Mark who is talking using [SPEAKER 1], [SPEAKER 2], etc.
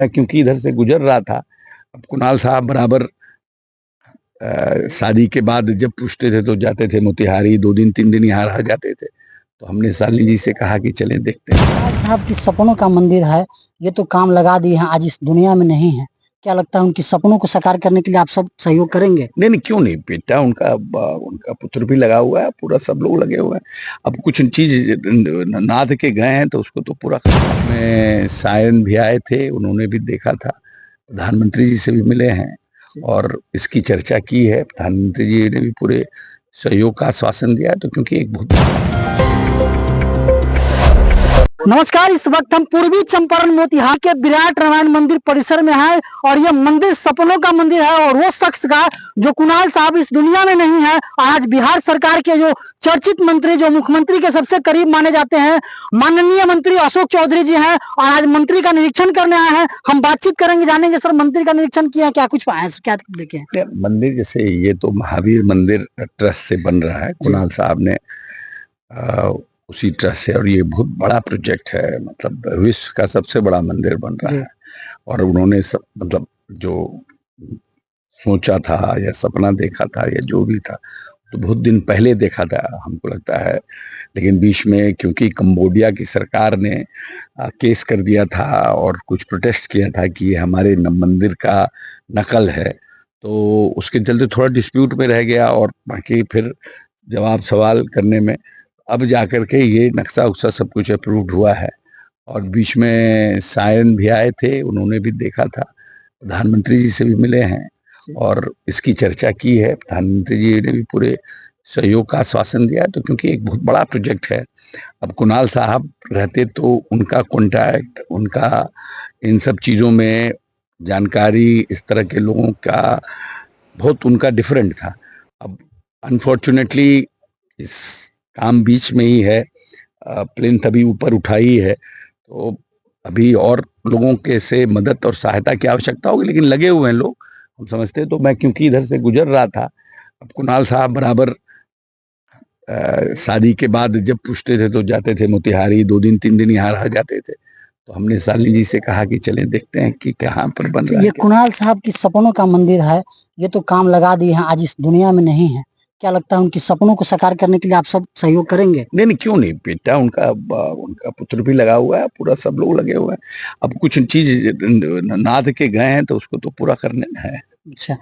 [SPEAKER 1] क्योंकि इधर से गुजर रहा था। अब कुणाल साहब बराबर शादी के बाद जब पूछते थे तो जाते थे मोतिहारी, 2 दिन 3 दिन यहाँ रह जाते थे। तो हमने शालिनी जी से कहा कि चलें देखते हैं।
[SPEAKER 2] कुणाल साहब की सपनों का मंदिर है, ये तो काम लगा दिए हैं, आज इस दुनिया में नहीं है। क्या लगता है उनकी सपनों को साकार करने के लिए आप सब सहयोग करेंगे?
[SPEAKER 1] नहीं, क्यों नहीं, बेटा उनका पुत्र भी लगा हुआ है, पूरा सब लोग लगे हुए हैं। अब कुछ चीज़ नाद के गए हैं तो उसको तो पूरा में सायन भी आए थे, उन्होंने भी देखा था। प्रधानमंत्री जी से भी मिले हैं और इसकी चर्चा की है। प्रधानमंत्री जी ने भी पूरे सहयोग का आश्वासन दिया है, तो क्योंकि एक बहुत
[SPEAKER 2] नमस्कार, इस वक्त हम पूर्वी चंपारण मोतिहारी के विराट रामायण मंदिर परिसर में हैं और यह मंदिर सपनों का मंदिर है और वो शख्स का जो कुणाल साहब इस दुनिया में नहीं है। आज बिहार सरकार के जो चर्चित मंत्री, जो मुख्यमंत्री के सबसे करीब माने जाते हैं, माननीय मंत्री अशोक चौधरी जी हैं और आज मंत्री का निरीक्षण करने आए हैं। हम बातचीत करेंगे, जानेंगे सर मंत्री का निरीक्षण किया, क्या कुछ पाए, क्या देखे?
[SPEAKER 1] मंदिर जैसे ये तो महावीर मंदिर ट्रस्ट से बन रहा है, कुणाल साहब ने उसी ट्रस्ट से, और ये बहुत बड़ा प्रोजेक्ट है, मतलब विश्व का सबसे बड़ा मंदिर बन रहा है। और उन्होंने सब मतलब जो सोचा था या सपना देखा था या जो भी था तो बहुत दिन पहले देखा था हमको लगता है। लेकिन बीच में क्योंकि कंबोडिया की सरकार ने केस कर दिया था और कुछ प्रोटेस्ट किया था कि ये हमारे मंदिर का नकल है, तो उसके चलते थोड़ा डिस्प्यूट में रह गया। और बाकी फिर जवाब सवाल करने में अब जाकर के ये नक्शा उक्सा सब कुछ अप्रूव्ड हुआ है। और बीच में सायन भी आए थे, उन्होंने भी देखा था। प्रधानमंत्री जी से भी मिले हैं और इसकी चर्चा की है। प्रधानमंत्री जी ने भी पूरे सहयोग का आश्वासन दिया है, तो क्योंकि एक बहुत बड़ा प्रोजेक्ट है। अब कुणाल साहब रहते तो उनका कॉन्टैक्ट, उनका इन सब चीज़ों में जानकारी, इस तरह के लोगों का बहुत उनका डिफरेंट था। अब अनफॉर्चुनेटली इस काम बीच में ही है, प्लेन अभी ऊपर उठाई है, तो अभी और लोगों के से मदद और सहायता की आवश्यकता होगी, लेकिन लगे हुए हैं लोग, हम समझते हैं। तो मैं क्योंकि इधर से गुजर रहा था, अब कुणाल साहब बराबर शादी के बाद जब पूछते थे तो जाते थे मोतिहारी, 2 दिन 3 दिन यहाँ रह जाते थे। तो हमने शालिनी जी से कहा कि चलें देखते हैं कि कहाँ पर बन रहा है।
[SPEAKER 2] ये कुणाल साहब की सपनों का मंदिर है, ये तो काम लगा दिए हैं, आज इस दुनिया में नहीं है। क्या लगता है उनकी सपनों को साकार करने के लिए आप सब सहयोग करेंगे?
[SPEAKER 1] नहीं, क्यों नहीं, बेटा उनका पुत्र भी लगा हुआ है, पूरा सब लोग लगे हुए हैं। अब कुछ चीज़ नाद के गए हैं तो उसको तो पूरा करने है।
[SPEAKER 2] अच्छा।